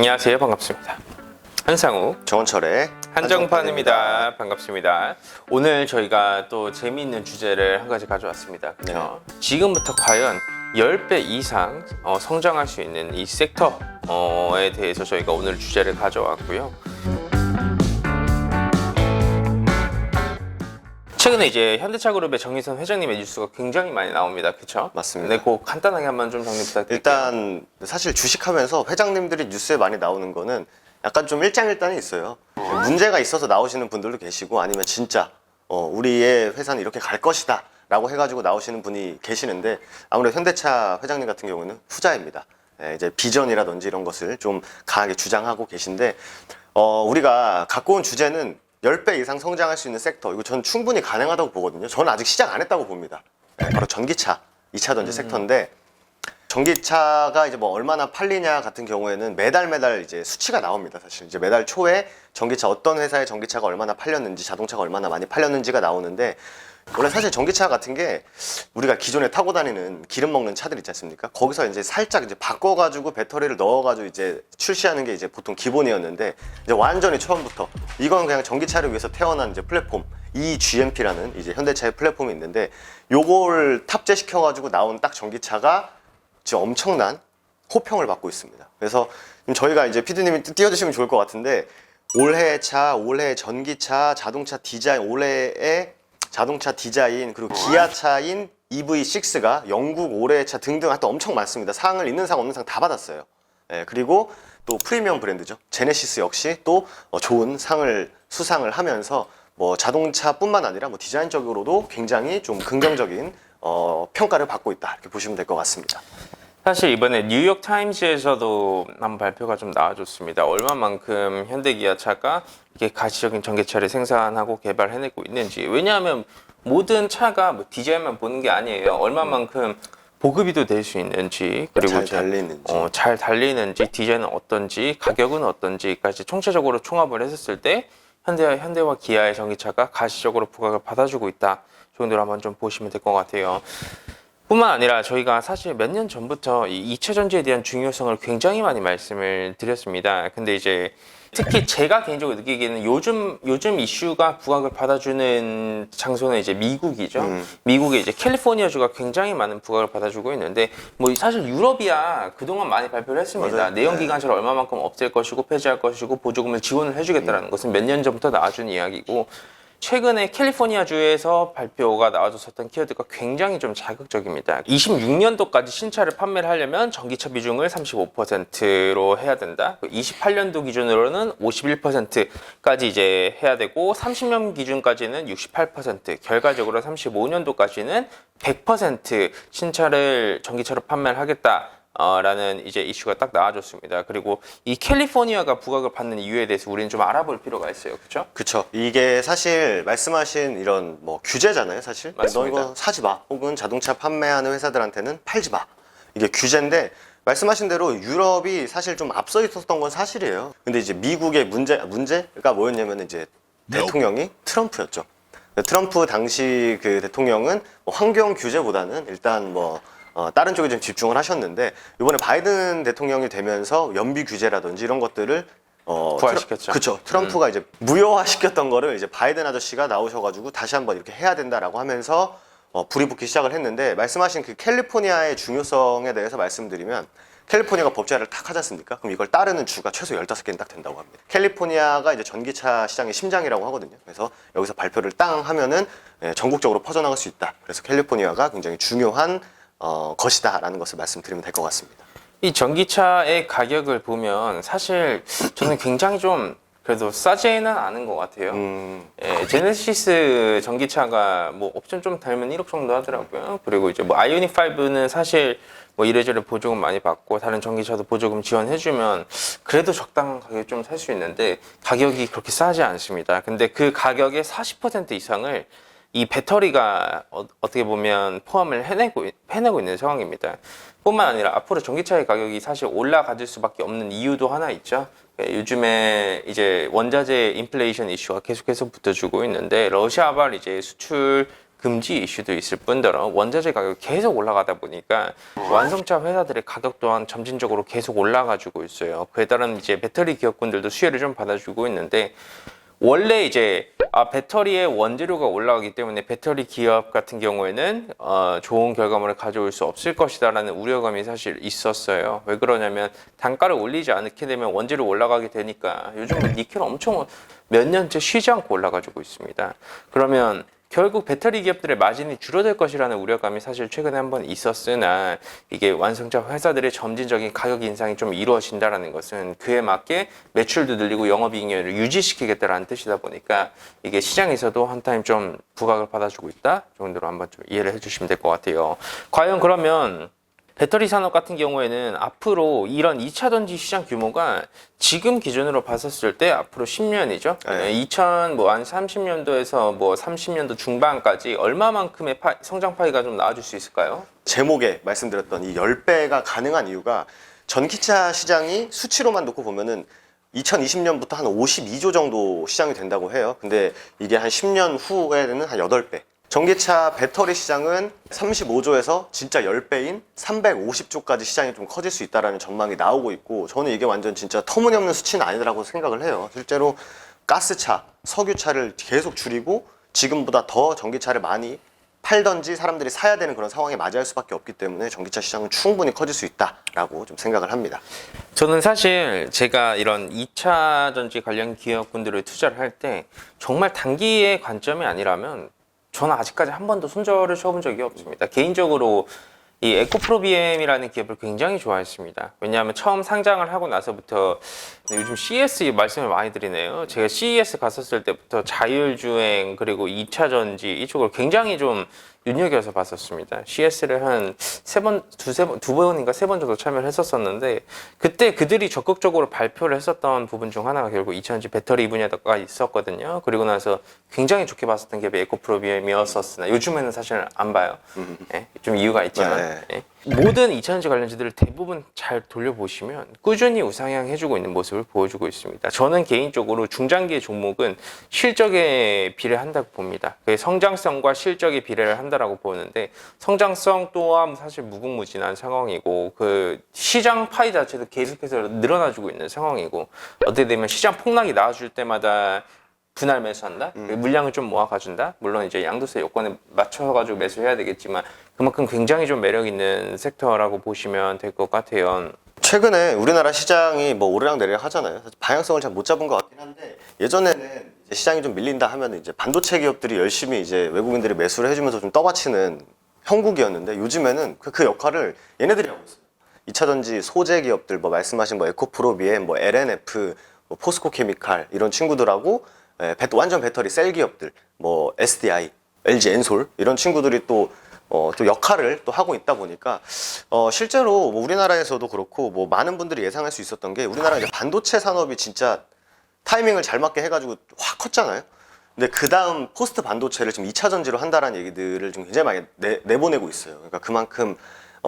안녕하세요. 반갑습니다. 한상우, 정원철의 한정판입니다. 반갑습니다. 오늘 저희가 또 재미있는 주제를 한 가지 가져왔습니다. 그렇죠? 지금부터 과연 10배 이상 성장할 수 있는 이 섹터에 대해서 저희가 오늘 주제를 가져왔고요. 최근에 이제 현대차그룹의 정의선 회장님의 뉴스가 굉장히 많이 나옵니다. 그렇죠? 맞습니다. 네, 꼭 간단하게 한번 좀 정리 부탁드릴게요. 일단 사실 주식하면서 회장님들이 뉴스에 많이 나오는 거는 약간 좀 일장일단이 있어요. 문제가 있어서 나오시는 분들도 계시고 아니면 진짜 우리의 회사는 이렇게 갈 것이다 라고 해가지고 나오시는 분이 계시는데 아무래도 현대차 회장님 같은 경우는 후자입니다. 이제 비전이라든지 이런 것을 좀 강하게 주장하고 계신데 우리가 갖고 온 주제는 10배 이상 성장할 수 있는 섹터, 이거 저는 충분히 가능하다고 보거든요. 저는 아직 시작 안 했다고 봅니다. 바로 전기차, 2차 전지 섹터인데 전기차가 이제 뭐 얼마나 팔리냐 같은 경우에는 매달 이제 수치가 나옵니다. 사실 이제 매달 초에 전기차 어떤 회사의 전기차가 얼마나 팔렸는지, 자동차가 얼마나 많이 팔렸는지가 나오는데 원래 사실 전기차 같은 게 우리가 기존에 타고 다니는 기름 먹는 차들 있지 않습니까? 거기서 이제 살짝 이제 바꿔가지고 배터리를 넣어가지고 이제 출시하는 게 이제 보통 기본이었는데 이제 완전히 처음부터 이건 그냥 전기차를 위해서 태어난 이제 플랫폼 eGMP라는 이제 현대차의 플랫폼이 있는데 요걸 탑재시켜가지고 나온 딱 전기차가 지금 엄청난 호평을 받고 있습니다. 그래서 저희가 이제 피디님이 띄워주시면 좋을 것 같은데 올해 차, 올해 전기차, 자동차 디자인, 올해의 자동차 디자인 그리고 기아차인 EV6가 영국 올해의 차 등등 하여튼 엄청 많습니다. 상을 있는 상 없는 상 다 받았어요. 그리고 또 프리미엄 브랜드죠. 제네시스 역시 또 좋은 상을 수상을 하면서 뭐 자동차뿐만 아니라 뭐 디자인적으로도 굉장히 좀 긍정적인 평가를 받고 있다 이렇게 보시면 될 것 같습니다. 사실 이번에 뉴욕 타임즈에서도 한 발표가 좀 나와줬습니다. 얼마만큼 현대기아차가 이렇게 가시적인 전기차를 생산하고 개발해내고 있는지. 왜냐하면 모든 차가 뭐 디자인만 보는 게 아니에요. 얼마만큼 보급이도 될 수 있는지, 그리고 잘 달리는지, 디자인은 어떤지, 가격은 어떤지까지 총체적으로 총합을 했었을 때 현대와 기아의 전기차가 가시적으로 부각을 받아주고 있다 정도로 한번 좀 보시면 될 것 같아요. 뿐만 아니라 저희가 사실 몇 년 전부터 이 2차 전지에 대한 중요성을 굉장히 많이 말씀을 드렸습니다. 근데 이제 특히 제가 개인적으로 느끼기에는 요즘 이슈가 부각을 받아주는 장소는 이제 미국이죠. 미국의 이제 캘리포니아주가 굉장히 많은 부각을 받아주고 있는데 뭐 사실 유럽이야 그동안 많이 발표를 했습니다. 맞아요. 내연기관차를 얼마만큼 없앨 것이고 폐지할 것이고 보조금을 지원을 해주겠다는 것은 몇 년 전부터 나와준 이야기고 최근에 캘리포니아주에서 발표가 나와줬었던 키워드가 굉장히 좀 자극적입니다. 26년도까지 신차를 판매를 하려면 전기차 비중을 35%로 해야 된다. 28년도 기준으로는 51%까지 이제 해야 되고 30년 기준까지는 68%, 결과적으로 35년도까지는 100% 신차를 전기차로 판매를 하겠다. 라는 이제 이슈가 딱 나와줬습니다. 그리고 이 캘리포니아가 부각을 받는 이유에 대해서 우리는 좀 알아볼 필요가 있어요. 그렇죠? 그렇죠. 이게 사실 말씀하신 이런 뭐 규제잖아요, 사실. 맞습니다. 너 이거 사지 마. 혹은 자동차 판매하는 회사들한테는 팔지 마. 이게 규제인데 말씀하신 대로 유럽이 사실 좀 앞서 있었던 건 사실이에요. 근데 이제 미국의 문제가 뭐였냐면 이제 대통령이 트럼프였죠. 트럼프 당시 그 대통령은 뭐 환경 규제보다는 일단 뭐 다른 쪽에 좀 집중을 하셨는데 이번에 바이든 대통령이 되면서 연비 규제라든지 이런 것들을 부활시켰죠. 그렇죠. 트럼프가 이제 무효화시켰던 거를 이제 바이든 아저씨가 나오셔가지고 다시 한번 이렇게 해야 된다라고 하면서 불이 붙기 시작을 했는데 말씀하신 그 캘리포니아의 중요성에 대해서 말씀드리면 캘리포니아가 법제화를 탁 하지 않습니까? 그럼 이걸 따르는 주가 최소 15개는 딱 된다고 합니다. 캘리포니아가 이제 전기차 시장의 심장이라고 하거든요. 그래서 여기서 발표를 땅 하면은 전국적으로 퍼져나갈 수 있다. 그래서 캘리포니아가 굉장히 중요한 것이다라는 것을 말씀드리면 될 것 같습니다. 이 전기차의 가격을 보면 사실 저는 굉장히 좀 그래도 싸지는 않은 것 같아요. 제네시스 전기차가 뭐 옵션 좀 달면 1억 정도 하더라고요. 그리고 이제 뭐 아이오닉 5는 사실 뭐 이래저래 보조금 많이 받고 다른 전기차도 보조금 지원해주면 그래도 적당한 가격에 좀 살 수 있는데 가격이 그렇게 싸지 않습니다. 근데 그 가격의 40% 이상을 이 배터리가 어떻게 보면 포함을 해내고 있는 상황입니다. 뿐만 아니라 앞으로 전기차의 가격이 사실 올라갈 수밖에 없는 이유도 하나 있죠. 요즘에 이제 원자재 인플레이션 이슈가 계속해서 붙어주고 있는데 러시아발 이제 수출 금지 이슈도 있을 뿐더러 원자재 가격이 계속 올라가다 보니까 완성차 회사들의 가격 또한 점진적으로 계속 올라가지고 있어요. 그에 따른 이제 배터리 기업군들도 수혜를 좀 받아주고 있는데 원래 이제 배터리의 원재료가 올라가기 때문에 배터리 기업 같은 경우에는 좋은 결과물을 가져올 수 없을 것이다라는 우려감이 사실 있었어요. 왜 그러냐면 단가를 올리지 않게 되면 원재료 올라가게 되니까 요즘은 니켈 엄청 몇 년째 쉬지 않고 올라가지고 있습니다. 그러면 결국 배터리 기업들의 마진이 줄어들 것이라는 우려감이 사실 최근에 한번 있었으나 이게 완성차 회사들의 점진적인 가격 인상이 좀 이루어진다는 것은 그에 맞게 매출도 늘리고 영업이익률을 유지시키겠다라는 뜻이다 보니까 이게 시장에서도 한 타임 좀 부각을 받아주고 있다 정도로 한번 좀 이해를 해주시면 될 것 같아요. 과연 그러면 배터리 산업 같은 경우에는 앞으로 이런 2차 전지 시장 규모가 지금 기준으로 봤었을 때 앞으로 10년이죠. 네. 2030년도에서 뭐 30년도 중반까지 얼마만큼의 성장 파이가 좀 나와줄 수 있을까요? 제목에 말씀드렸던 이 10배가 가능한 이유가 전기차 시장이 수치로만 놓고 보면은 2020년부터 한 52조 정도 시장이 된다고 해요. 근데 이게 한 10년 후에는 한 8배. 전기차 배터리 시장은 35조에서 진짜 10배인 350조까지 시장이 좀 커질 수 있다는 전망이 나오고 있고, 저는 이게 완전 진짜 터무니없는 수치는 아니라고 생각을 해요. 실제로 가스차, 석유차를 계속 줄이고 지금보다 더 전기차를 많이 팔던지 사람들이 사야 되는 그런 상황에 맞이할 수밖에 없기 때문에 전기차 시장은 충분히 커질 수 있다라고 좀 생각을 합니다. 저는 사실 제가 이런 2차 전지 관련 기업군들을 투자를 할 때 정말 단기의 관점이 아니라면 저는 아직까지 한 번도 손절을 쳐본 적이 없습니다. 개인적으로 이 에코프로비엠이라는 기업을 굉장히 좋아했습니다. 왜냐하면 처음 상장을 하고 나서부터 요즘 CES 말씀을 많이 드리네요. 제가 CES 갔었을 때부터 자율주행 그리고 2차 전지 이쪽을 굉장히 좀 눈여겨서 봤었습니다. CES를 한 두 번인가 세 번 정도 참여를 했었었는데 그때 그들이 적극적으로 발표를 했었던 부분 중 하나가 결국 2차 전지 배터리 분야가 있었거든요. 그리고 나서 굉장히 좋게 봤었던 게 에코프로비엠이었었으나 요즘에는 사실 안 봐요. 네, 좀 이유가 있지만 네. 모든 2차 전지 관련주들을 대부분 잘 돌려보시면 꾸준히 우상향 해주고 있는 모습을 보여주고 있습니다. 저는 개인적으로 중장기의 종목은 실적에 비례한다고 봅니다. 성장성과 실적에 비례를 한다라고 보는데 성장성 또한 사실 무궁무진한 상황이고 그 시장 파이 자체도 계속해서 늘어나주고 있는 상황이고 어떻게 되면 시장 폭락이 나와줄 때마다 분할 매수한다? 물량을 좀 모아 가준다? 물론 이제 양도세 요건에 맞춰가지고 매수해야 되겠지만 그만큼 굉장히 좀 매력 있는 섹터라고 보시면 될 것 같아요. 최근에 우리나라 시장이 뭐 오르락내리락 하잖아요. 사실 방향성을 잘 못 잡은 것 같긴 한데, 예전에는 이제 시장이 좀 밀린다 하면 이제 반도체 기업들이 열심히 이제 외국인들이 매수를 해주면서 좀 떠받치는 형국이었는데, 요즘에는 그 역할을 얘네들이 하고 있어요. 2차 전지 소재 기업들, 뭐 말씀하신 뭐 에코프로비엠, 뭐 LNF, 뭐 포스코 케미칼 이런 친구들하고 완전 배터리 셀 기업들, 뭐 SDI, LG 엔솔 이런 친구들이 또 역할을 또 하고 있다 보니까 실제로 뭐 우리나라에서도 그렇고 뭐 많은 분들이 예상할 수 있었던 게, 우리나라 이제 반도체 산업이 진짜 타이밍을 잘 맞게 해가지고 확 컸잖아요. 근데 그 다음 포스트 반도체를 지금 2차 전지로 한다라는 얘기들을 좀 굉장히 많이 내보내고 있어요. 그러니까 그만큼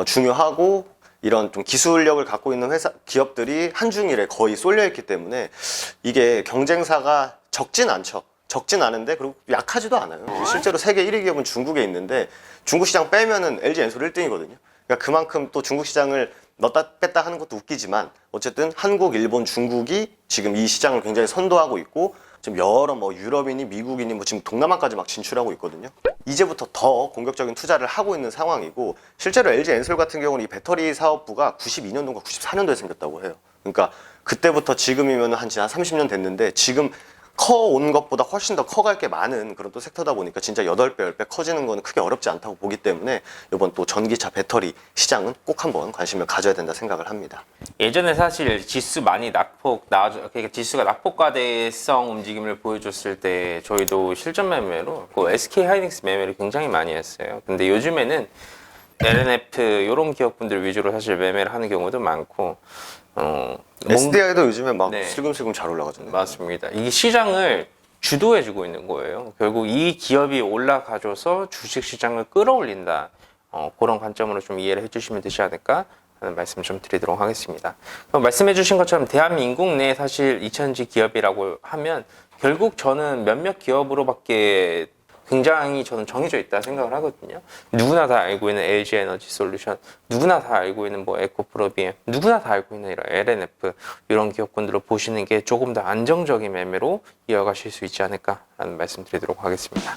중요하고 이런 좀 기술력을 갖고 있는 기업들이 한중일에 거의 쏠려 있기 때문에 이게 경쟁사가 적진 않죠. 적진 않은데 그리고 약하지도 않아요. 실제로 세계 1위 기업은 중국에 있는데 중국 시장 빼면은 LG 엔솔 1등이거든요. 그러니까 그만큼 또 중국 시장을 넣었다 뺐다 하는 것도 웃기지만 어쨌든 한국, 일본, 중국이 지금 이 시장을 굉장히 선도하고 있고 지금 여러 뭐 유럽이니 미국이니 뭐 지금 동남아까지 막 진출하고 있거든요. 이제부터 더 공격적인 투자를 하고 있는 상황이고, 실제로 LG 엔솔 같은 경우는 이 배터리 사업부가 92년도인가 94년도에 생겼다고 해요. 그러니까 그때부터 지금이면 한 30년 됐는데 지금 커온 것보다 훨씬 더 커갈 게 많은 그런 또 섹터다 보니까 진짜 8배, 10배 커지는 거는 크게 어렵지 않다고 보기 때문에 이번 또 전기차 배터리 시장은 꼭 한번 관심을 가져야 된다 생각을 합니다. 예전에 사실 지수 많이 그러니까 지수가 낙폭과대성 움직임을 보여줬을 때 저희도 실전 매매로 그 SK 하이닉스 매매를 굉장히 많이 했어요. 근데 요즘에는 LNF 이런 기업분들 위주로 사실 매매를 하는 경우도 많고 SDI도 요즘에 막 네. 슬금슬금 잘 올라가잖아요. 맞습니다. 이게 시장을 주도해주고 있는 거예요. 결국 이 기업이 올라가줘서 주식시장을 끌어올린다. 그런 관점으로 좀 이해를 해주시면 되지 않을까 하는 말씀 좀 드리도록 하겠습니다. 그럼 말씀해주신 것처럼 대한민국 내 사실 2차전지 기업이라고 하면 결국 저는 몇몇 기업으로밖에 굉장히 저는 정해져 있다 생각을 하거든요. 누구나 다 알고 있는 LG 에너지 솔루션, 누구나 다 알고 있는 뭐 에코프로비엠, 누구나 다 알고 있는 이런 LNF 이런 기업군들을 보시는 게 조금 더 안정적인 매매로 이어가실 수 있지 않을까라는 말씀드리도록 하겠습니다.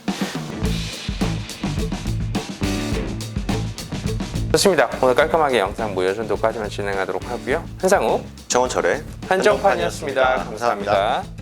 좋습니다. 오늘 깔끔하게 영상 이 정도까지만 진행하도록 하고요. 한상우 정원철의 한정판이었습니다. 감사합니다.